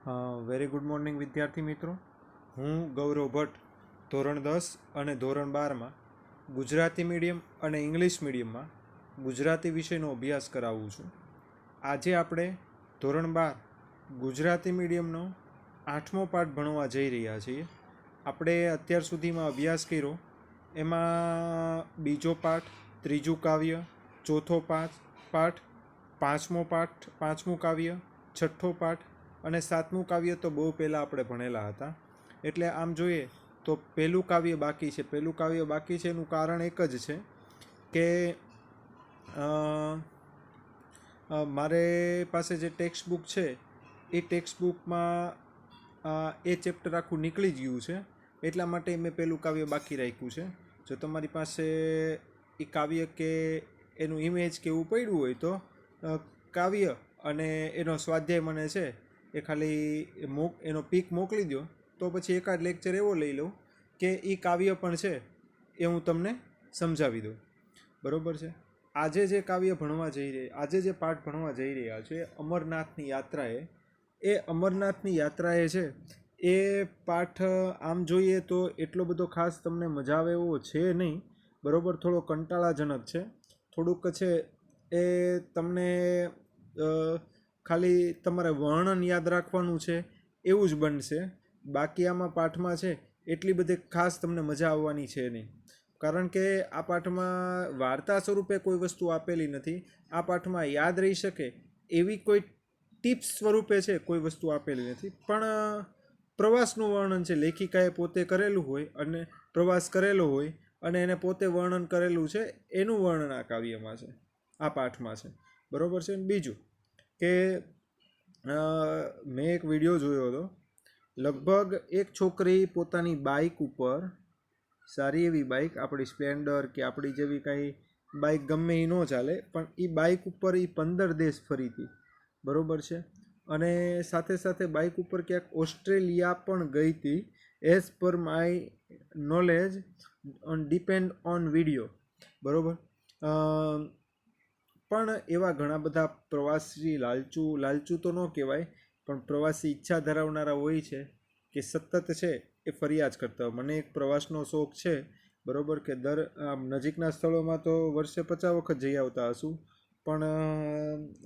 Very good morning વિદ્યાર્થી મિત્રો. હું ગૌરવ ભટ્ટ ધોરણ 10 અને ધોરણ 12માં ગુજરાતી મીડિયમ અને ઇંગ્લિશ મીડિયમમાં ગુજરાતી વિષયનો અભ્યાસ કરાવું છું. આજે આપણે ધોરણ 12 ગુજરાતી મીડિયમનો 8મો પાઠ ભણવા જઈ રહ્યા છીએ. આપણે અત્યાર સુધીમાં અભ્યાસ કર્યો એમાં બીજો પાઠ, ત્રીજું કાવ્ય, ચોથો પાઠ, પાંચમું કાવ્ય, છઠ્ઠો પાઠ અને 7મું કાવ્ય તો બહુ પહેલાં આપણે ભણેલા હતા. એટલે આમ જોઈએ તો પહેલું કાવ્ય બાકી છે. પહેલું કાવ્ય બાકી છે એનું કારણ એક જ છે કે મારે પાસે જે ટેક્સ્ટ બુક છે એ ટેક્સ્ટ બુકમાં એ ચેપ્ટર આખું નીકળી ગયું છે, એટલા માટે મેં પહેલું કાવ્ય બાકી રાખ્યું છે. જો તમારી પાસે એ કાવ્ય કે એનું ઇમેજ કે એવું પડ્યું હોય તો કાવ્ય અને એનો સ્વાધ્યાય મને છે એ ખાલી એનો પીક મોકલી દો, તો પછી એકાદ લેક્ચર એવો લઈ લઉં કે એ કાવ્ય પણ છે એ હું તમને સમજાવી દઉં. બરાબર છે. આજે જે કાવ્ય ભણવા જઈ રહ્યા, આજે જે પાઠ ભણવા જઈ રહ્યા છે અમરનાથની યાત્રાએ છે એ પાઠ આમ જોઈએ તો એટલો બધો ખાસ તમને મજા આવે એવો છે નહીં. બરાબર, થોડો કંટાળાજનક છે. થોડુંક છે એ તમને ખાલી તમારે વર્ણન યાદ રાખવાનું છે એવું જ બનશે. બાકી આમાં પાઠમાં છે એટલી બધી ખાસ તમને મજા આવવાની છે નહીં, કારણ કે આ પાઠમાં વાર્તા સ્વરૂપે કોઈ વસ્તુ આપેલી નથી. આ પાઠમાં યાદ રહી શકે એવી કોઈ ટિપ્સ સ્વરૂપે છે કોઈ વસ્તુ આપેલી નથી. પણ પ્રવાસનું વર્ણન છે, લેખિકાએ પોતે કરેલું હોય અને પ્રવાસ કરેલો હોય અને એને પોતે વર્ણન કરેલું છે એનું વર્ણન આ કાવ્યમાં છે, આ પાઠમાં છે. બરાબર છે. બીજું કે મેં એક વિડીયો જોયો હતો. લગભગ એક છોકરી પોતાની બાઇક ઉપર, સારી એવી બાઇક, આપણી સ્પ્લેન્ડર કે આપણી જેવી કાંઈ બાઇક ગમે એ ન ચાલે, પણ એ બાઇક ઉપર એ 15 દેશ ફરી હતી. બરાબર છે. અને સાથે સાથે બાઇક ઉપર ક્યાંક ઓસ્ટ્રેલિયા પણ ગઈ હતી, as per my knowledge depend on video. બરાબર. પણ એવા ઘણા બધા પ્રવાસી લાલચું તો ન કહેવાય, પણ પ્રવાસી ઈચ્છા ધરાવનારા હોય છે કે સતત છે એ ફરિયાદ કરતા હોય. મને એક પ્રવાસનો શોખ છે. બરાબર, કે નજીકના સ્થળોમાં તો વર્ષે 50 વખત જઈ આવતા હશું, પણ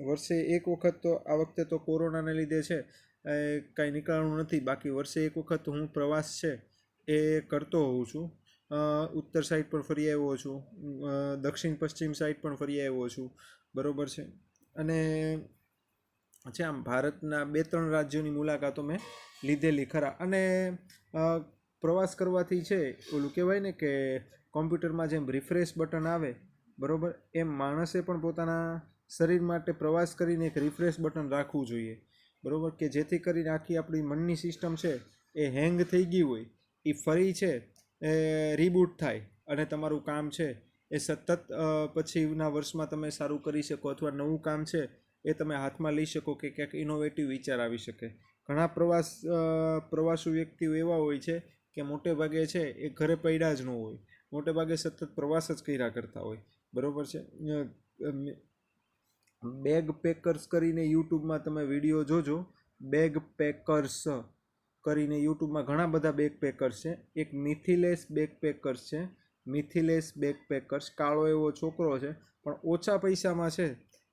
વર્ષે એક વખત તો આ વખતે તો કોરોનાને લીધે છે કાંઈ નીકળવાનું નથી. બાકી વર્ષે એક વખત હું પ્રવાસ છે એ કરતો હોઉં છું. ઉત્તર સાઈડ પણ ફરી આવ્યો છું, દક્ષિણ પશ્ચિમ સાઈડ પણ ફરી આવ્યો છું. બરાબર છે. અને છે આમ ભારતના 2-3 રાજ્યોની મુલાકાતો મેં લીધેલી ખરા. અને પ્રવાસ કરવાથી છે ઓલું કહેવાય ને કે કોમ્પ્યુટરમાં જેમ રિફ્રેશ બટન આવે, બરાબર, એમ માણસે પણ પોતાના શરીર માટે પ્રવાસ કરીને એક રિફ્રેશ બટન રાખવું જોઈએ. બરાબર, કે જેથી કરીને આખી આપણી મનની સિસ્ટમ છે એ હેંગ થઈ ગઈ હોય એ ફરી છે એ રીબૂટ થાય અને તમારું કામ છે એ સતત પછીના વર્ષમાં તમે સારું કરી શકો, અથવા નવું કામ છે એ તમે હાથમાં લઈ શકો કે ક્યાંક ઇનોવેટિવ વિચાર આવી શકે. ઘણા પ્રવાસુ વ્યક્તિઓ એવા હોય છે કે મોટે ભાગે છે એ ઘરે પડ્યા જ ન હોય, મોટે ભાગે સતત પ્રવાસ જ કર્યા કરતા હોય. બરાબર છે. બેગ પેકર્સ કરીને યુટ્યુબમાં તમે વિડીયો જોજો. બેગ પેકર્સ કરીને યુટ્યુબમાં ઘણા બધા બેગ પેકર્સ છે. એક મિથિલેશ બેગ પેકર્સ છે, મિથિલેશ બેગ પેકર્સ. કાળો એવો છોકરો છે, પણ ઓછા પૈસામાં છે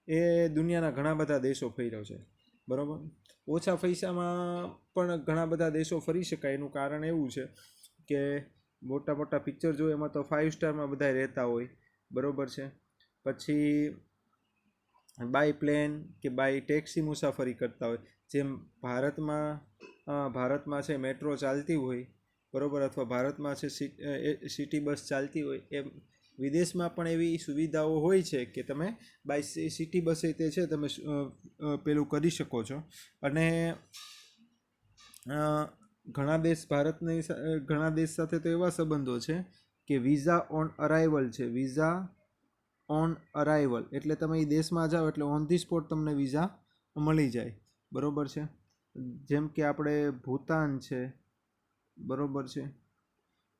એ દુનિયાના ઘણા બધા દેશો ફર્યો છે. બરાબર. ઓછા પૈસામાં પણ ઘણા બધા દેશો ફરી શકાય. એનું કારણ એવું છે કે મોટા મોટા પિક્ચર જોઈએ એમાં તો 5 સ્ટારમાં બધા રહેતા હોય. બરાબર છે. પછી બાય પ્લેન કે બાય ટેક્સી મુસાફરી કરતા હોય. જેમ ભારતમાં છે મેટ્રો ચાલતી હોય, બરાબર, અથવા ભારતમાં છે સિટી બસ ચાલતી હોય, એમ વિદેશમાં પણ એવી સુવિધાઓ હોય છે કે તમે બાય સિટી બસે તે છે તમે પેલું કરી શકો છો. અને ઘણા દેશ સાથે તો એવા સંબંધો છે કે વિઝા ઓન અરાઇવલ છે. વિઝા ઓન અરાઇવલ એટલે તમે એ દેશમાં જાઓ એટલે ઓન ધી સ્પોટ તમને વિઝા મળી જાય. બરાબર છે. જેમ કે આપણે ભૂતાન છે, બરાબર છે,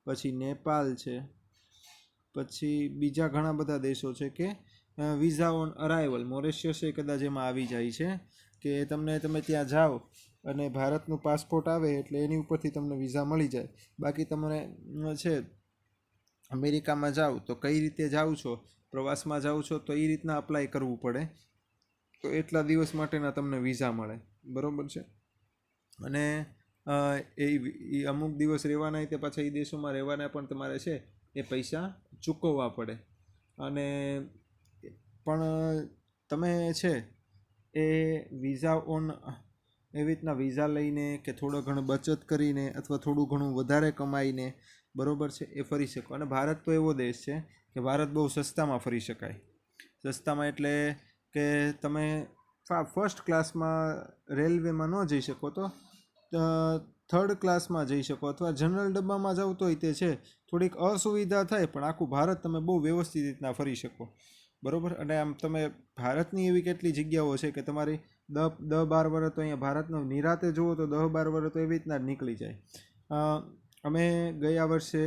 પછી નેપાલ છે, પછી બીજા ઘણા બધા દેશો છે કે વિઝા ઓન અરાઇવલ. મોરેશિયસ એ કદાચ એમાં આવી જાય છે કે તમે ત્યાં જાઓ અને ભારતનું પાસપોર્ટ આવે એટલે એની ઉપરથી તમને વિઝા મળી જાય. બાકી તમને છે અમેરિકામાં જાઓ તો કઈ રીતે જાઓ છો, પ્રવાસમાં જાઓ છો તો એ રીતના અપ્લાય કરવું પડે, તો એટલા દિવસ માટેના તમને વિઝા મળે. બરાબર છે. અને એ અમુક દિવસ રહેવાના તે પાછા એ દેશોમાં રહેવાના પણ તમારે છે એ પૈસા ચૂકવવા પડે. અને પણ તમે છે એ વિઝા ઓન એવી રીતના વિઝા લઈને કે થોડો ઘણો બચત કરીને અથવા થોડું ઘણું વધારે કમાઈને બરાબર છે એ ફરી શકો. અને ભારત તો એવો દેશ છે કે ભારત બહુ સસ્તામાં ફરી શકાય. સસ્તામાં એટલે કે તમે ફર્સ્ટ ક્લાસમાં રેલવેમાં ન જઈ શકો તો થર્ડ ક્લાસમાં જઈ શકો, અથવા જનરલ ડબ્બામાં જાવ તોય તે છે થોડીક અસુવિધા થાય, પણ આખું ભારત તમે બહુ વ્યવસ્થિત રીતના ફરી શકો. બરાબર. અને આમ તમે ભારતની એવી કેટલી જગ્યાઓ છે કે તમારી 10-12 વર્ષ તો અહીંયા ભારતનો નિરાતે જુઓ તો 10-12 વર્ષ તો એવી રીતના જ નીકળી જાય. અમે ગયા વર્ષે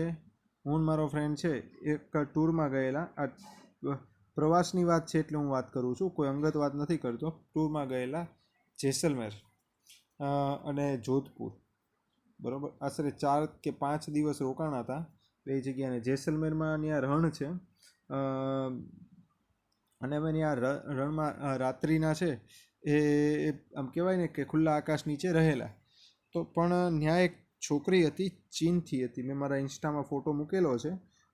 હું મારો ફ્રેન્ડ છે એક ટૂરમાં ગયેલા. આ પ્રવાસની વાત છે એટલે હું વાત કરું છું, કોઈ અંગત વાત નથી કરતો. ટૂરમાં ગયેલા જેસલમેર અને જોધપુર. બરાબર. આશરે 4 કે 5 દિવસ રોકાણા હતા બે જગ્યાને. જેસલમેરમાં ત્યાં રણ છે અને અમે ત્યાં રણમાં રાત્રિના છે એ આમ કહેવાય ને કે ખુલ્લા આકાશ નીચે રહેલા. તો પણ ત્યાં એક છોકરી હતી, ચીનથી હતી. મેં મારા ઇન્સ્ટામાં ફોટો મૂકેલો છે.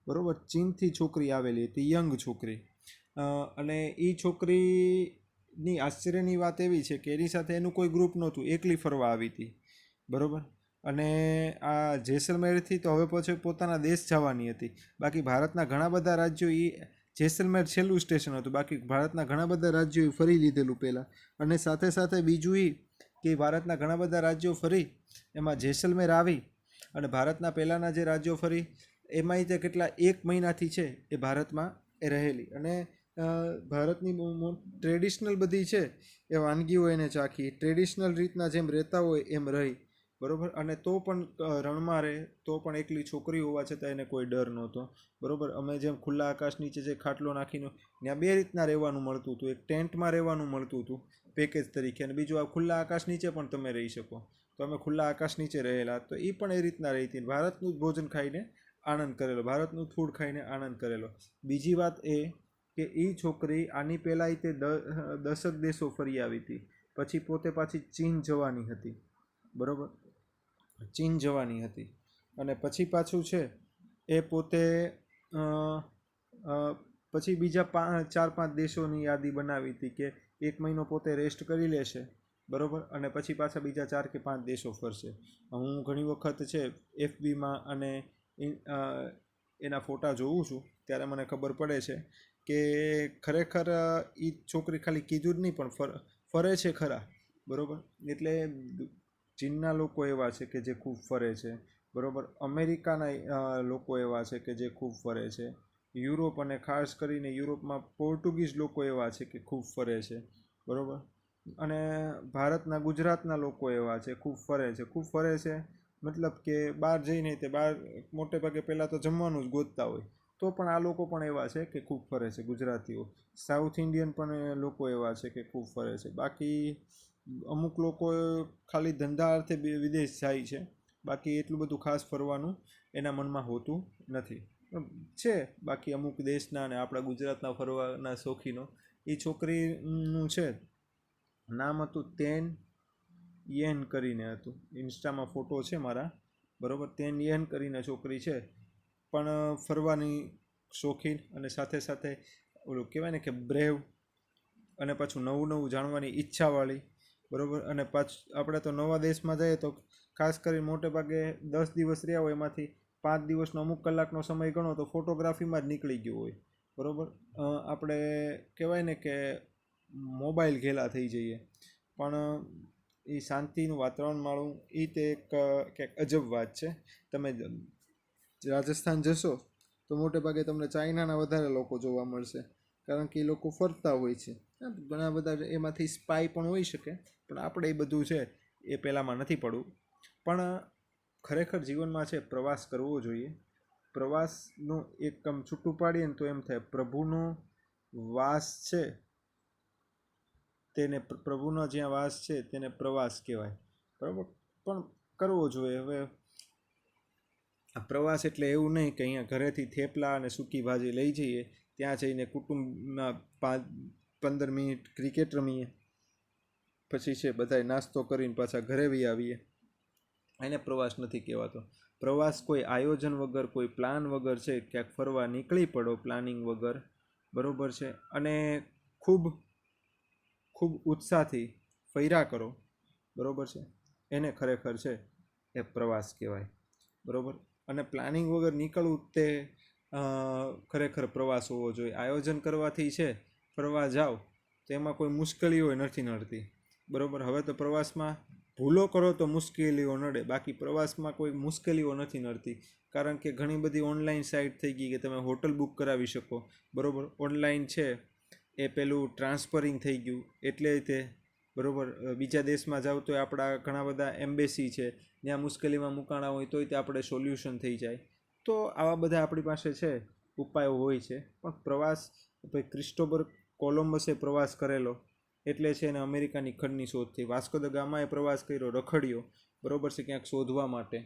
બરાબર. ચીનથી છોકરી આવેલી હતી, યંગ છોકરી. અને એ છોકરીની આશ્ચર્યની વાત એવી છે કે એની સાથે એનું કોઈ ગ્રુપ નહોતું, એકલી ફરવા આવી હતી. બરાબર. અને આ જેસલમેરથી તો હવે પછી પોતાના દેશ જવાની હતી. બાકી ભારતના ઘણા બધા રાજ્યો એ જેસલમેર છેલ્લું સ્ટેશન હતું. બાકી ભારતના ઘણા બધા રાજ્યો ફરી લીધેલું પહેલાં. અને સાથે સાથે બીજું એ કે ભારતના ઘણા બધા રાજ્યો ફરી એમાં જેસલમેર આવી અને ભારતના પહેલાંના જે રાજ્યો ફરી એમાંય તે કેટલા 1 મહિનાથી છે એ ભારતમાં એ રહેલી. અને ભારતની ટ્રેડિશનલ બધી છે એ વાનગીઓ એને ચાખી, ટ્રેડિશનલ રીતના જેમ રહેતા હોય એમ રહી. બરાબર. અને તો પણ રણમાં રહે તો પણ એકલી છોકરી હોવા છતાં એને કોઈ ડર નહોતો. બરાબર. અમે જેમ ખુલ્લા આકાશ નીચે જે ખાટલો નાખીને ત્યાં 2 રીતના રહેવાનું મળતું હતું. એક ટેન્ટમાં રહેવાનું મળતું હતું પેકેજ તરીકે, અને બીજું આ ખુલ્લા આકાશ નીચે પણ તમે રહી શકો. તો અમે ખુલ્લા આકાશ નીચે રહેલા. તો એ પણ એ રીતના રહી હતી. ભારતનું જ ભોજન ખાઈને આનંદ કરેલો, ભારતનું ફૂડ ખાઈને આનંદ કરેલો. બીજી વાત એ કે એ છોકરી આની પહેલાં તે 10 દેશો ફરી આવી હતી. પછી પોતે પાછી ચીન જવાની હતી. બરાબર. ચીન જવાની હતી અને પછી પાછું છે એ પોતે પછી બીજા 4-5 દેશોની યાદી બનાવી હતી કે 1 મહિનો પોતે રેસ્ટ કરી લેશે. બરાબર. અને પછી પાછા બીજા 4 કે 5 દેશો ફરશે. હું ઘણી વખત છે FBમાં અને એના ફોટા જોઉં છું ત્યારે મને ખબર પડે છે કે ખરેખર એ છોકરી ખાલી કીધું જ નહીં પણ ફરે છે ખરા. બરાબર. એટલે ચીનના લોકો એવા છે કે જે ખૂબ ફરે છે. બરાબર. અમેરિકાના લોકો એવા છે કે જે ખૂબ ફરે છે. યુરોપ અને ખાસ કરીને યુરોપમાં પોર્ટુગીઝ લોકો એવા છે કે ખૂબ ફરે છે. બરાબર. અને ભારતના ગુજરાતના લોકો એવા છે ખૂબ ફરે છે. ખૂબ ફરે છે મતલબ કે બહાર જઈને તે બહાર મોટે ભાગે પહેલાં તો જમવાનું જ ગોતતા હોય. તો પણ આ લોકો પણ એવા છે કે ખૂબ ફરે છે. ગુજરાતીઓ, સાઉથ ઇન્ડિયન પણ લોકો એવા છે કે ખૂબ ફરે છે. બાકી અમુક લોકો ખાલી ધંધા અર્થે વિદેશ જાય છે. બાકી એટલું બધું ખાસ ફરવાનું એના મનમાં હોતું નથી. છે બાકી અમુક દેશના અને આપણા ગુજરાતના ફરવાના શોખીનો. એ છોકરીનું છે નામ હતું તેન યેન કરીને હતું. ઇન્સ્ટામાં ફોટો છે મારા. બરાબર. તેન યેન કરીને છોકરી છે, પણ ફરવાની શોખીન અને સાથે સાથે ઓલું કહેવાય ને કે બ્રેવ, અને પાછું નવું નવું જાણવાની ઈચ્છાવાળી. બરાબર. અને પાછું આપણે તો નવા દેશમાં જઈએ તો ખાસ કરી મોટે ભાગે 10 દિવસ રહ્યા હોય એમાંથી 5 દિવસનો અમુક કલાકનો સમય ગણો તો ફોટોગ્રાફીમાં જ નીકળી ગયો હોય. બરાબર. આપણે કહેવાય ને કે મોબાઈલ ઘેલા થઈ જઈએ. પણ એ શાંતિનું વાતાવરણ માણવું એ તે એક કંઈક અજબ વાત છે. તમે રાજસ્થાન જશો તો મોટે ભાગે તમને ચાઇનાના વધારે લોકો જોવા મળશે, કારણ કે એ લોકો ફરતા હોય છે. ઘણા બધા એમાંથી સ્પાય પણ હોઈ શકે, પણ આપણે એ બધું છે એ પહેલાંમાં નથી પડવું. પણ ખરેખર જીવનમાં છે પ્રવાસ કરવો જોઈએ. પ્રવાસનું એક આમ છૂટું પાડીએ ને તો એમ થાય પ્રભુનો વાસ છે તેને, પ્રભુનો જ્યાં વાસ છે તેને પ્રવાસ કહેવાય. બરાબર, પણ કરવો જોઈએ. હવે આ પ્રવાસ એટલે એવું નહીં કે અહીંયા ઘરેથી થેપલા અને સૂકી ભાજી લઈ જઈએ, ત્યાં જઈને કુટુંબમાં 15 મિનિટ ક્રિકેટ રમીએ, પછી છે બધાય નાસ્તો કરીને પાછા ઘરે બી આવીએ, એને પ્રવાસ નથી કહેવાતો. પ્રવાસ કોઈ આયોજન વગર, કોઈ પ્લાન વગર છે, ક્યાંક ફરવા નીકળી પડો પ્લાનિંગ વગર, બરાબર છે, અને ખૂબ ખૂબ ઉત્સાહથી ફર્યા કરો, બરાબર છે, એને ખરેખર છે એ પ્રવાસ કહેવાય, બરાબર. અને પ્લાનિંગ વગર નીકળવું તે ખરેખર પ્રવાસ હોવો જોઈએ. આયોજન કરવાથી છે ફરવા જાઓ તો એમાં કોઈ મુશ્કેલીઓ નથી નડતી, બરાબર. હવે તો પ્રવાસમાં ભૂલો કરો તો મુશ્કેલીઓ નડે, બાકી પ્રવાસમાં કોઈ મુશ્કેલીઓ નથી નડતી, કારણ કે ઘણી બધી ઓનલાઈન સાઇટ થઈ ગઈ કે તમે હોટલ બુક કરાવી શકો, બરાબર. ઓનલાઈન છે એ પેલું ટ્રાન્સફરિંગ થઈ ગયું એટલે તે, બરાબર. બીજા દેશમાં જાવ તો આપણા ઘણા બધા એમ્બેસી છે, ત્યાં મુશ્કેલીમાં મુકાણા હોય તોય તે આપણે સોલ્યુશન થઈ જાય. તો આવા બધા આપણી પાસે છે ઉપાયો હોય છે. પણ પ્રવાસ, ભાઈ ક્રિસ્ટોફર કોલંબસે પ્રવાસ કરેલો એટલે છે એને અમેરિકાની ખંડની શોધ થઈ. વાસ્કો દ ગામાએ પ્રવાસ કર્યો, રખડ્યો, બરાબર છે, ક્યાંક શોધવા માટે,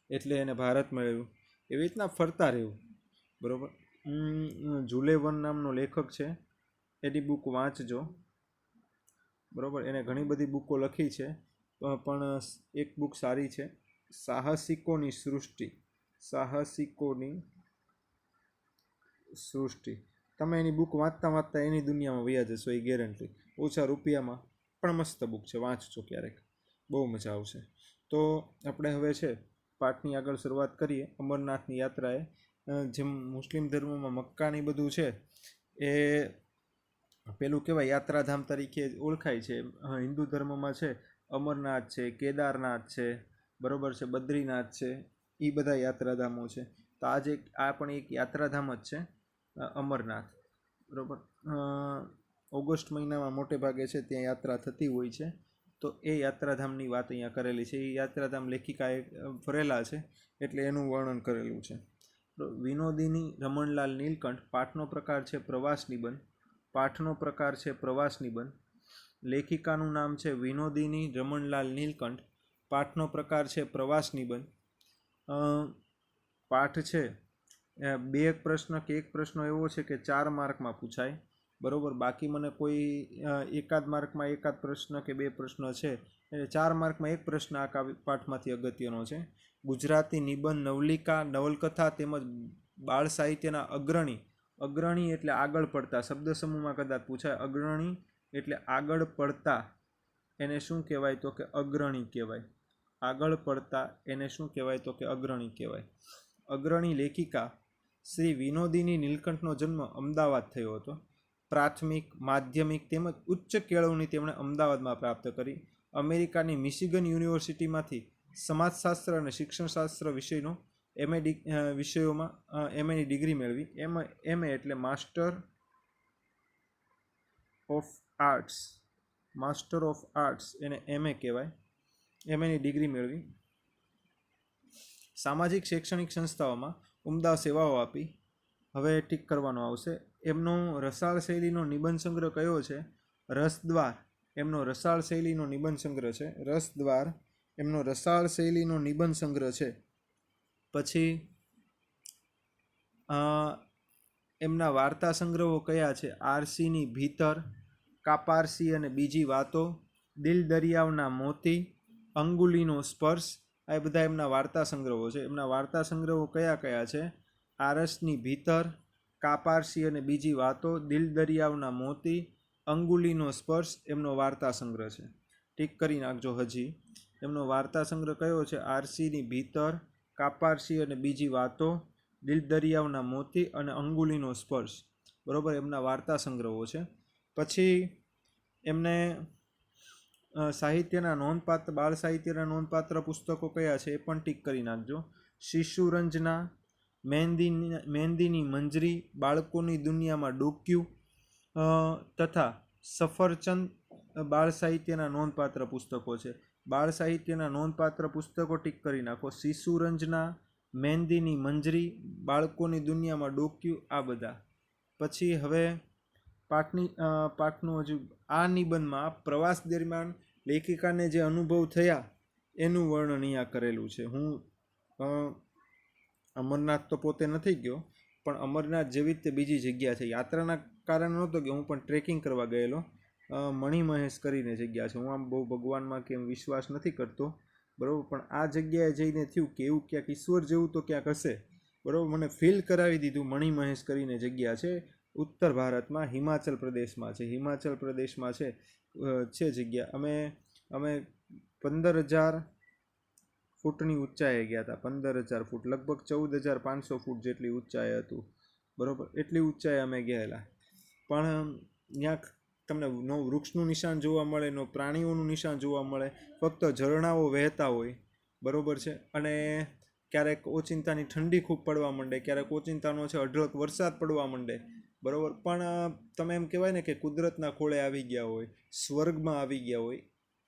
એટલે એને ભારત મળ્યું. એવી રીતના ફરતા રહેવું, બરાબર. જુલે વન નામનો લેખક છે, એની બુક વાંચજો, બરાબર. એને ઘણી બધી બુકો લખી છે, પણ એક બુક સારી છે, સાહસિકોની સૃષ્ટિ. સાહસિકોની સૃષ્ટિ. તમે એની બુક વાંચતા વાંચતા એની દુનિયામાં વયા જશો, એ ગેરંટી. ઓછા રૂપિયામાં, પણ મસ્ત બુક છે, વાંચજો ક્યારેક, બહુ મજા આવશે. તો આપણે હવે છે પાઠની આગળ શરૂઆત કરીએ. અમરનાથની યાત્રાએ, જેમ મુસ્લિમ ધર્મમાં મક્કાની બધું છે એ પેલું કહેવાય યાત્રાધામ તરીકે ઓળખાય છે. હિન્દુ ધર્મમાં છે અમરનાથ છે, કેદારનાથ છે, બરાબર છે, બદ્રીનાથ છે, એ બધા યાત્રાધામો છે. તો આજે આ પણ એક યાત્રાધામ જ છે, અમરનાથ, બરાબર. ઓગસ્ટ મહિનામાં મોટે ભાગે છે ત્યાં યાત્રા થતી હોય છે. તો એ યાત્રાધામની વાત અહીંયા કરેલી છે. એ યાત્રાધામ લેખિકાએ ફરેલા છે એટલે એનું વર્ણન કરેલું છે. વિનોદિની રમણલાલ નીલકંઠ. પાઠનો પ્રકાર છે પ્રવાસ નિબંધ. પાઠનો પ્રકાર છે પ્રવાસ નિબંધ. લેખિકાનું નામ છે વિનોદિની રમણલાલ નીલકંઠ. પાઠનો પ્રકાર છે પ્રવાસ નિબંધ. પાઠ છે બે પ્રશ્ન કે એક પ્રશ્ન એવો છે કે 4 માર્કમાં પૂછાય, બરાબર. બાકી મને કોઈ એકાદ માર્કમાં એકાદ પ્રશ્ન કે 2 પ્રશ્ન છે, એટલે 4 માર્કમાં એક પ્રશ્ન આ પાઠમાંથી અગત્યનો છે. ગુજરાતી નિબંધ, નવલિકા, નવલકથા તેમજ બાળ સાહિત્યના અગ્રણી. અગ્રણી એટલે આગળ પડતા, શબ્દ સમૂહમાં કદાચ પૂછાય. અગ્રણી એટલે આગળ પડતા, એને શું કહેવાય તો કે અગ્રણી કહેવાય. આગળ પડતા એને શું કહેવાય તો કે અગ્રણી કહેવાય. અગ્રણી લેખિકા શ્રી વિનોદિની નીલકંઠનો જન્મ અમદાવાદ થયો હતો. પ્રાથમિક, માધ્યમિક તેમજ ઉચ્ચ કેળવણી તેમણે અમદાવાદમાં પ્રાપ્ત કરી. અમેરિકાની મિશિગન યુનિવર્સિટીમાંથી સમાજશાસ્ત્ર અને શિક્ષણશાસ્ત્ર વિષયનો વિષયોમાં એમએની ડિગ્રી મેળવી. એમએ એટલે master of arts. Master of arts એને એમએ કહેવાય. એમએની ડિગ્રી મેળવી. સામાજિક શૈક્ષણિક સંસ્થાઓમાં ઉમદા સેવાઓ આપી. હવે ટીક કરવાનો આવશે. એમનો રસાળ શૈલીનો નિબંધ સંગ્રહ કયો છે? રસદ્વાર. એમનો રસાળ શૈલીનો નિબંધ સંગ્રહ છે રસદ્વાર. એમનો રસાળ શૈલીનો નિબંધ સંગ્રહ છે. પછી એમના વાર્તા સંગ્રહો કયા છે? આરસીની ભીતર, કાપારસી અને બીજી વાતો, દિલ દરિયાવના મોતી, અંગુલીનો સ્પર્શ. આ બધા એમના વાર્તા સંગ્રહો છે. એમના વાર્તા સંગ્રહો કયા કયા છે? આરસની ભીતર, કાપારસી અને બીજી વાતો, દિલ દરિયાવના મોતી, અંગુલીનો સ્પર્શ એમનો વાર્તા સંગ્રહ છે. ટીક કરી નાખજો. હજી એમનો વાર્તા સંગ્રહ કયો છે? આરસીની ભીતર, કાપારસી અને બીજી વાતો, દિલ દરિયાવના મોતી અને અંગુલીનો સ્પર્શ, બરાબર. એમના વાર્તા સંગ્રહો છે. પછી એમને સાહિત્યના નોંધપાત્ર, બાળ સાહિત્યના નોંધપાત્ર પુસ્તકો કયા છે એ પણ ટીક કરી નાખજો. શિશુરંજના, મહેંદીની મંજરી, બાળકોની દુનિયામાં ડોક્યુ તથા સફરચંદ બાળ સાહિત્યના નોંધપાત્ર પુસ્તકો છે. બાળ સાહિત્યના નોંધપાત્ર પુસ્તકો ટીક કરી નાખો. શિશુરંજના, મહેંદીની મંજરી, બાળકોની દુનિયામાં ડોક્યુ, આ બધા. પછી હવે પાઠનું હજુ આ નિબંધમાં પ્રવાસ દરમિયાન લેખિકાને જે અનુભવ થયા એનું વર્ણન અહીંયા કરેલું છે. હું અમરનાથ તો પોતે નથી ગયો, પણ અમરનાથ જેવી જ તે બીજી જગ્યા છે. યાત્રાના કારણે નહોતો કે હું પણ ટ્રેકિંગ કરવા ગયેલો. મણિમહેશ કરીને જગ્યા છે. હું આમ બહુ ભગવાનમાં કે એમ વિશ્વાસ નથી કરતો, બરાબર, પણ આ જગ્યાએ જઈને થયું કે એવું ક્યાંક ઈશ્વર જેવું તો ક્યાંક હશે, બરાબર. મને ફીલ કરાવી દીધું. મણિમહેશ કરીને જગ્યા છે, ઉત્તર ભારતમાં, હિમાચલ પ્રદેશમાં છે. હિમાચલ પ્રદેશમાં છે જગ્યા. અમે 15,000 ફૂટની ઊંચાઈએ ગયા હતા. 15,000 ફૂટ, લગભગ 14,500 ફૂટ જેટલી ઊંચાઈ હતું, બરાબર. એટલી ઊંચાઈ અમે ગયેલા. પણ ત્યાં તમને નો વૃક્ષનું નિશાન જોવા મળે, નો પ્રાણીઓનું નિશાન જોવા મળે, ફક્ત ઝરણાઓ વહેતા હોય, બરાબર છે. અને ક્યારેક ઓચિંતાની ઠંડી ખૂબ પડવા માંડે, ક્યારેક ઓચિંતાનો છે અઢળક વરસાદ પડવા માંડે, બરાબર. પણ તમે એમ કહેવાય ને કે કુદરતના ખોળે આવી ગયા હોય, સ્વર્ગમાં આવી ગયા હોય,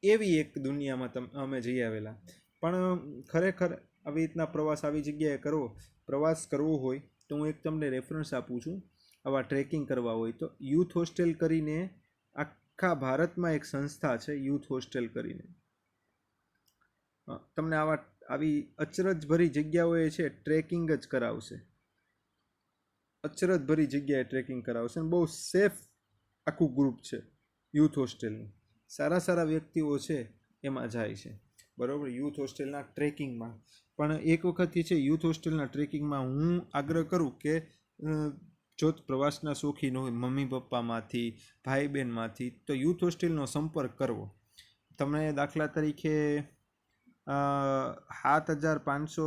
એવી એક દુનિયામાં અમે જઈ આવેલા. પણ ખરેખર આવી રીતના પ્રવાસ આવી જગ્યાએ પ્રવાસ કરવો હોય તો હું એક તમને રેફરન્સ આપું છું. આવા ટ્રેકિંગ કરવા હોય તો યુથ હોસ્ટેલ કરીને આખા ભારતમાં એક સંસ્થા છે, યુથ હોસ્ટેલ કરીને. તમને આવી અચરજભરી જગ્યાઓએ છે ટ્રેકિંગ જ કરાવશે. અચરજભરી જગ્યાએ ટ્રેકિંગ કરાવશે અને બહુ સેફ આખું ગ્રુપ છે યુથ હોસ્ટેલનું. સારા સારા વ્યક્તિઓ છે એમાં જાય છે, બરાબર, યુથ હોસ્ટેલના ટ્રેકિંગમાં. પણ એક વખતથી છે યુથ હોસ્ટેલના ટ્રેકિંગમાં હું આગ્રહ કરું કે જો પ્રવાસના શોખીન હોય, મમ્મી પપ્પામાંથી, ભાઈ બહેનમાંથી, તો યુથ હોસ્ટેલનો સંપર્ક કરવો. તમને દાખલા તરીકે 7,500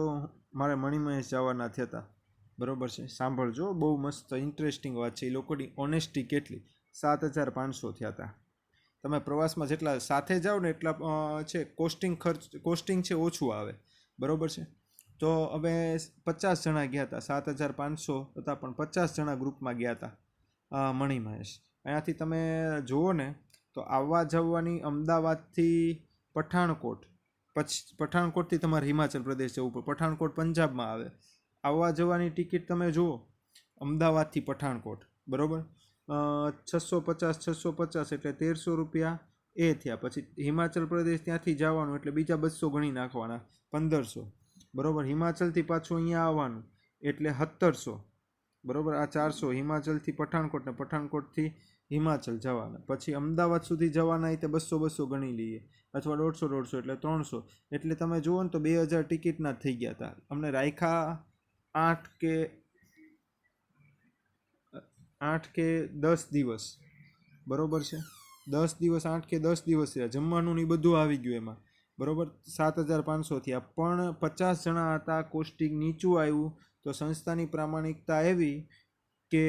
મારે મણિમહેશ જવાના થયા હતા, બરાબર છે. સાંભળજો, બહુ મસ્ત ઇન્ટરેસ્ટિંગ વાત છે. એ લોકોની ઓનેસ્ટી કેટલી. 7,500 થયા હતા. તમે પ્રવાસમાં જેટલા સાથે જાઓ ને એટલા છે કોસ્ટિંગ છે ઓછું આવે, બરાબર છે. તો અમે 50 જણા ગયા હતા. 7,500 હતા પણ 50 જણા ગ્રુપમાં ગયા હતા મણિમહેશ. અહીંયાથી તમે જુઓ ને તો આવવા જવાની અમદાવાદથી પઠાણકોટ, પછી પઠાણકોટથી તમારે હિમાચલ પ્રદેશ જવું પડે. પઠાણકોટ પંજાબમાં આવે. આવવા જવાની ટિકિટ તમે જુઓ અમદાવાદથી પઠાણકોટ, બરાબર, 650 એટલે 1,300 રૂપિયા એ થયા. પછી હિમાચલ પ્રદેશ ત્યાંથી જવાનું એટલે બીજા 200 ગણી નાખવાના, 1,500, બરાબર. હિમાચલથી પાછું અહીંયા આવવાનું એટલે 1,700, બરાબર. આ 400 હિમાચલથી પઠાણકોટ ને પઠાણકોટથી હિમાચલ જવાના. પછી અમદાવાદ સુધી જવાના એ તે 200 ગણી લઈએ, અથવા 150 એટલે 300. એટલે તમે જુઓ ને તો 2,000 ટિકિટના જ થઈ ગયા હતા. અમને રાખ્યા 8 કે 10 દિવસ, બરાબર છે. 10 દિવસ, 8 કે 10 દિવસ રહ્યા. જમવાનું ને બધું આવી ગયું એમાં, બરાબર. 7,500 થયા. પણ 50 જણા હતા, કોસ્ટિંગ નીચું આવ્યું. તો સંસ્થાની પ્રામાણિકતા એવી કે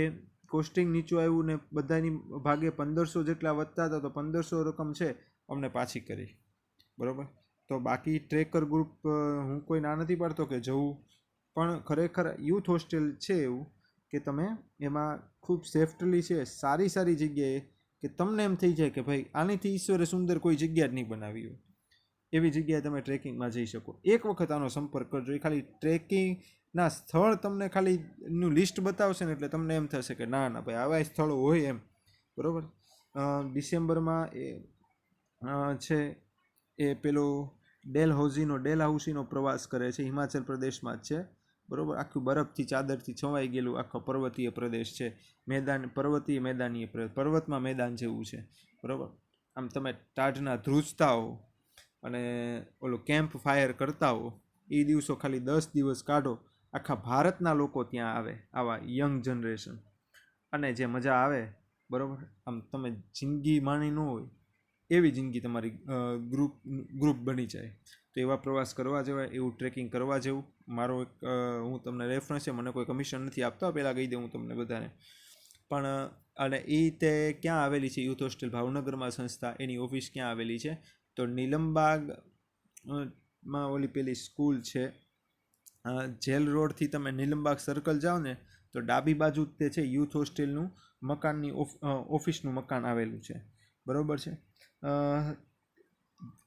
કોસ્ટિંગ નીચું આવ્યું ને બધાની ભાગે 1,500 જેટલા વધતા હતા, તો 1,500 રકમ છે અમને પાછી કરી, બરાબર. તો બાકી ટ્રેકર ગ્રુપ હું કોઈ ના નથી પાડતો કે જવું, પણ ખરેખર યુથ હોસ્ટેલ છે એવું કે તમે એમાં ખૂબ સેફ્ટલી છે, સારી સારી જગ્યાએ, કે તમને એમ થઈ જાય કે ભાઈ આનીથી ઈશ્વરે સુંદર કોઈ જગ્યા જ નહીં બનાવી હોય, એવી જગ્યાએ તમે ટ્રેકિંગમાં જઈ શકો. એક વખત આનો સંપર્ક કરજો. એ ખાલી ટ્રેકિંગના સ્થળ તમને ખાલી નું લિસ્ટ બતાવશે ને એટલે તમને એમ થશે કે ના ભાઈ આવા સ્થળો હોય એમ, બરાબર. ડિસેમ્બરમાં છે એ પેલો ડેલહાઉસીનો પ્રવાસ કરે છે. હિમાચલ પ્રદેશમાં જ છે, બરાબર. આખું બરફથી ચાદરથી છવાઈ ગયેલું આખો પર્વતીય પ્રદેશ છે. પર્વતીય મેદાનીય પ્રદેશ, પર્વતમાં મેદાન જેવું છે, બરાબર. આમ તમે ટાઢના ધ્રુજતા હો અને ઓલો કેમ્પ ફાયર કરતા હો. એ દિવસો ખાલી 10 દિવસ કાઢો. આખા ભારતના લોકો ત્યાં આવે, આવા યંગ જનરેશન, અને જે મજા આવે, બરાબર. આમ તમે જિંદગી માણી ન હોય એવી જિંદગી તમારી ગ્રુપ બની જાય. તો એવા પ્રવાસ કરવા જેવા, એવું ટ્રેકિંગ કરવા જેવું. મારો એક હું તમને રેફરન્સ છે, મને કોઈ કમિશન નથી આપતા, પહેલાં કહી દઉં હું તમને બધાને. પણ અને એ તે ક્યાં આવેલી છે યુથ હોસ્ટેલ? ભાવનગરમાં સંસ્થા. એની ઓફિસ ક્યાં આવેલી છે? તો નીલમબાગમાં ઓલી પેલી સ્કૂલ છે, જેલ રોડથી તમે નીલમબાગ સર્કલ જાઓ ને તો ડાબી બાજુ તે છે યુથ હોસ્ટેલનું મકાનની ઓફિસનું મકાન આવેલું છે, બરાબર છે.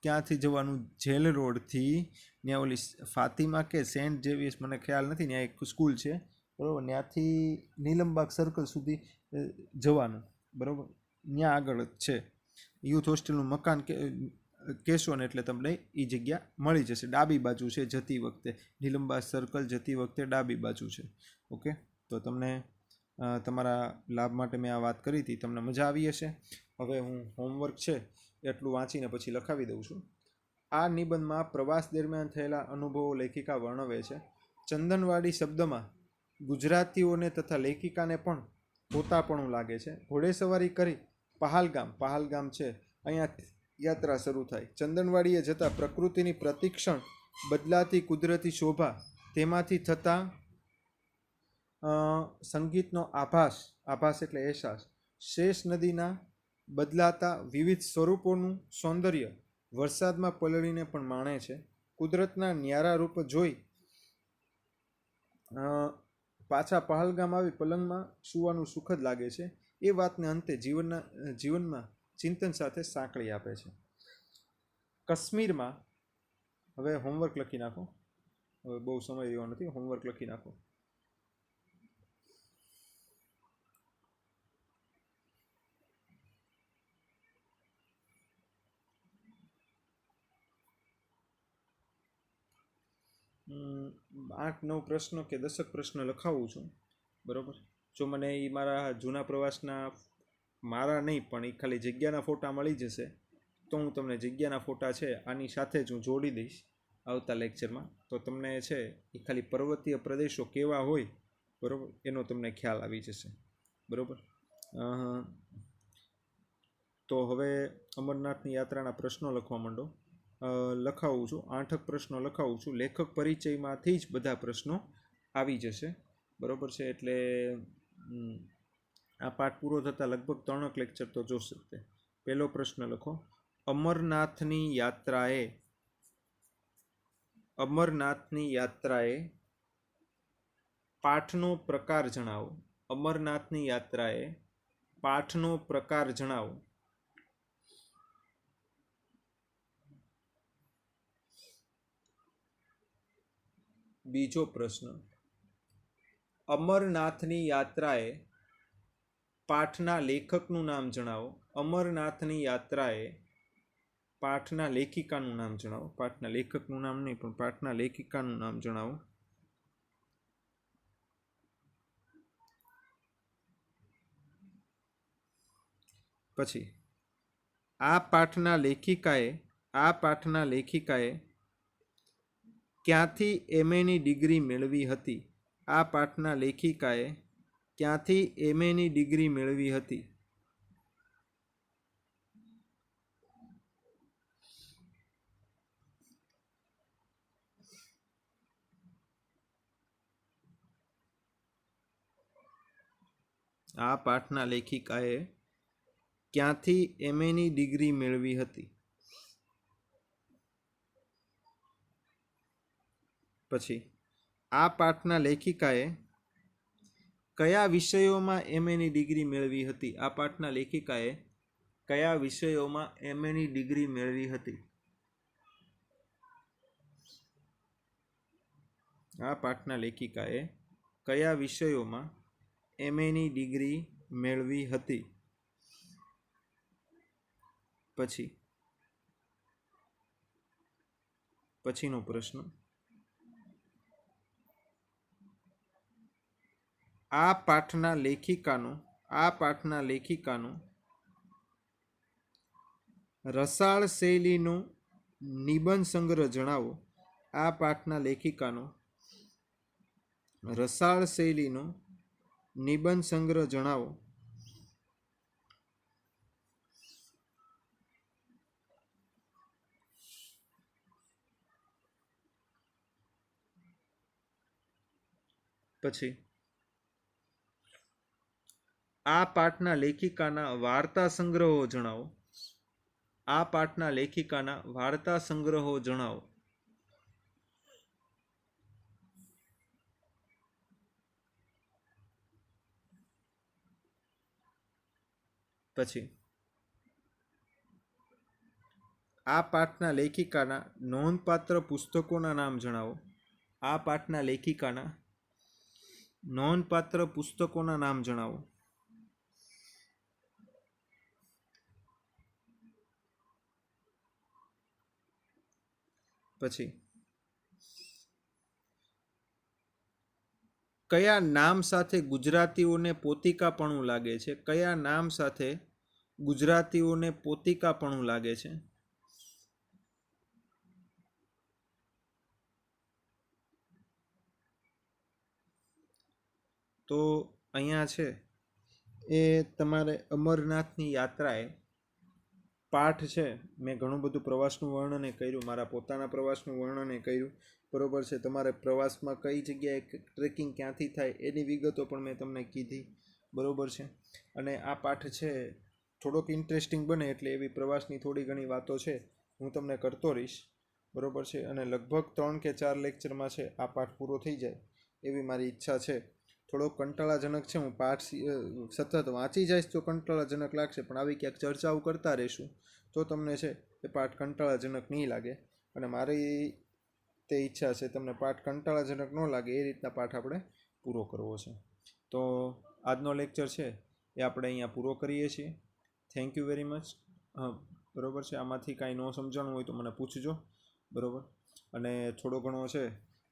ક્યાંથી જવાનું? જેલ રોડથી ત્યાં ઓલી ફાતિમા કે સેન્ટ જેવિયર્સ, મને ખ્યાલ નથી, ત્યાં એક સ્કૂલ છે, બરાબર. ત્યાંથી નીલમબાગ સર્કલ સુધી જવાનું, બરાબર. ત્યાં આગળ જ છે યુથ હોસ્ટેલનું મકાન. કે કહેશો ને એટલે તમને એ જગ્યા મળી જશે. ડાબી બાજુ છે જતી વખતે, નીલમબાગ સર્કલ જતી વખતે ડાબી બાજુ છે. ઓકે, તો તમને તમારા લાભ માટે મેં આ વાત કરી હતી, તમને મજા આવી હશે. હવે હું હોમવર્ક છે એટલું વાંચીને પછી લખાવી દઉં છું. આ નિબંધમાં પ્રવાસ દરમિયાન થયેલા અનુભવો લેખિકા વર્ણવે છે. ચંદનવાડી શબ્દમાં ગુજરાતીઓને તથા લેખિકાને પણ પોતાપણું લાગે છે. ઘોડેસવારી કરી પહાલગામ છે અહીંયા યાત્રા શરૂ થાય. ચંદનવાડીએ જતાં પ્રકૃતિની પ્રતિક્ષણ બદલાતી કુદરતી શોભા, તેમાંથી થતા સંગીતનો આભાસ એટલે અહેસાસ, શેષ નદીના બદલાતા વિવિધ સ્વરૂપોનું સૌંદર્ય વરસાદમાં પલળીને પણ માણે છે. કુદરતના ન્યારા રૂપ જોઈ પાછા પહલગામ આવી પલંગમાં સૂવાનું સુખદ લાગે છે. એ વાતને અંતે જીવનમાં ચિંતન સાથે સાંકળી આપે છે. કાશ્મીરમાં, હવે હોમવર્ક લખી નાખો, હવે બહુ સમય રહ્યો નથી, હોમવર્ક લખી નાખો. આઠ નવ પ્રશ્નો કે 10 પ્રશ્ન લખાવું છું, બરાબર. જો મને એ મારા જૂના પ્રવાસના, મારા નહીં પણ એ ખાલી જગ્યાના ફોટા મળી જશે તો હું તમને જગ્યાના ફોટા છે આની સાથે જ હું જોડી દઈશ આવતા લેક્ચરમાં. તો તમને છે એ ખાલી પર્વતીય પ્રદેશો કેવા હોય, બરાબર, એનો તમને ખ્યાલ આવી જશે, બરાબર. તો હવે અમરનાથની યાત્રાના પ્રશ્નો લખવા માંડો. લખાવું છું, 8 પ્રશ્નો લખાવું છું. લેખક પરિચયમાંથી જ બધા પ્રશ્નો આવી જશે, બરાબર છે. એટલે આ પાઠ પૂરો થતાં લગભગ 3 લેક્ચર તો જોશે. પહેલો પ્રશ્ન લખો. અમરનાથની યાત્રાએ પાઠનો પ્રકાર જણાવો. અમરનાથની યાત્રાએ પાઠનો પ્રકાર જણાવો. બીજો પ્રશ્ન. અમરનાથની યાત્રાએ પાઠના લેખકનું નામ જણાવો. અમરનાથની યાત્રાએ પાઠના લેખિકાનું નામ જણાવો. પાઠના લેખકનું નામ નહીં પણ પાઠના લેખિકાનું નામ જણાવો. પછી આ પાઠના લેખિકાએ ક્યાંથી MAની ડિગ્રી મેળવી હતી. આ પાઠના લેખિકાએ ક્યાંથી MAની ડિગ્રી મેળવી હતી. આ પાઠના લેખિકાએ ક્યાંથી MAની ડિગ્રી મેળવી હતી. પછી આ પાઠના લેખિકાએ કયા વિષયોમાં MAની ડિગ્રી મેળવી હતી. આ પાઠના લેખિકાએ કયા વિષયોમાં MAની ડિગ્રી મેળવી હતી. આ પાઠના લેખિકાએ કયા વિષયોમાં MAની ડિગ્રી મેળવી હતી. પછીનો પ્રશ્ન. આ પાઠના લેખિકાનો રસાળ શૈલીનો નિબંધ સંગ્રહ જણાવો. આ પાઠના લેખિકાનો રસાળ શૈલીનો નિબંધ સંગ્રહ જણાવો. પછી આ પાઠના લેખિકાના વાર્તા સંગ્રહો જણાવો. આ પાઠના લેખિકાના વાર્તા સંગ્રહો જણાવો. પછી આ પાઠના લેખિકાના નોંધપાત્ર પુસ્તકોના નામ જણાવો. આ પાઠના લેખિકાના નોંધપાત્ર પુસ્તકોના નામ જણાવો. પછી કયા નામ સાથે ગુજરાતીઓને પોતિકાપણું લાગે છે? કયા નામ સાથે ગુજરાતીઓને પોતિકાપણું લાગે છે? તો અહીંયા છે એ તમારે અમરનાથની યાત્રાએ પાઠ છે. મેં ઘણું બધું પ્રવાસનું વર્ણન કર્યું, મારા પોતાના પ્રવાસનું વર્ણન કર્યું, બરોબર છે. તમારે પ્રવાસમાં કઈ જગ્યાએ ટ્રેકિંગ ક્યાંથી થાય એની વિગતો પણ મેં તમને કીધી, બરોબર છે. અને આ પાઠ છે થોડોક ઇન્ટરેસ્ટિંગ બને એટલે એવી પ્રવાસની થોડી ઘણી વાતો છે હું તમને કરતો રહીશ, બરોબર છે. અને લગભગ 3 કે 4 લેક્ચરમાં છે આ પાઠ પૂરો થઈ જાય એવી મારી ઈચ્છા છે. થોડો કંટાળાજનક છે, હું પાઠ સતત વાંચી જઈશ તો કંટાળાજનક લાગશે, પણ આવી ક્યાંક ચર્ચાઓ કરતા રહીશું તો તમને છે એ પાઠ કંટાળાજનક નહીં લાગે. અને મારી તે ઈચ્છા છે તમને પાઠ કંટાળાજનક ન લાગે એ રીતના પાઠ આપણે પૂરો કરવો છે. તો આજનો લેક્ચર છે એ આપણે અહીંયા પૂરો કરીએ છીએ. Thank you very much. હા, બરોબર છે. આમાંથી કાંઈ ન સમજાણું હોય તો મને પૂછજો, બરોબર. અને થોડો ઘણો છે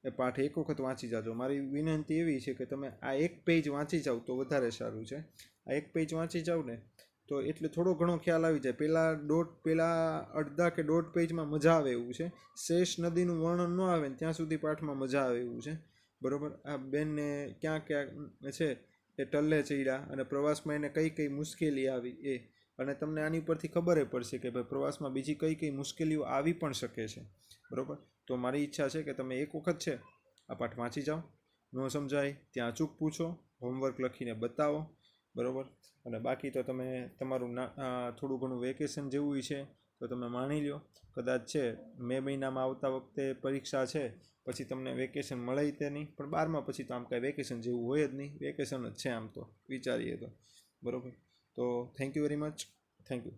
એ પાઠ એક વખત વાંચી જાજો. મારી વિનંતી એવી છે કે તમે આ એક પેજ વાંચી જાઓ તો વધારે સારું છે. આ એક પેજ વાંચી જાઓ ને તો એટલે થોડો ઘણો ખ્યાલ આવી જાય. પેલા અડધા કે દોઢ પેજમાં મજા આવે એવું છે. શેષ નદીનું વર્ણન ન આવે ને ત્યાં સુધી પાઠમાં મજા આવે એવું છે, બરોબર. આ બેનને ક્યાં ક્યાં છે એ ટલ્લે ચડ્યા અને પ્રવાસમાં એને કઈ કઈ મુશ્કેલી આવી એ, અને તમને આની ઉપરથી ખબર પડશે કે ભાઈ પ્રવાસમાં બીજી કઈ કઈ મુશ્કેલીઓ આવી પણ શકે છે, બરોબર. તો મારી ઈચ્છા છે કે તમે એક વખત છે આ પાઠ વાંચી જાઓ. ન સમજાય ત્યાં અચૂક પૂછો, હોમવર્ક લખીને બતાવો, બરોબર. અને બાકી તો તમે તમારું થોડું ઘણું વેકેશન જેવું છે તો તમે માણી લો. કદાચ છે મે મહિનામાં આવતા વખતે પરીક્ષા છે પછી તમને વેકેશન મળે તે નહીં, પણ 12મા પછી તો આમ કાંઈ વેકેશન જેવું હોય જ નહીં. વેકેશન જ છે આમ તો વિચારીએ તો, બરોબર. તો thank you very much. Thank you.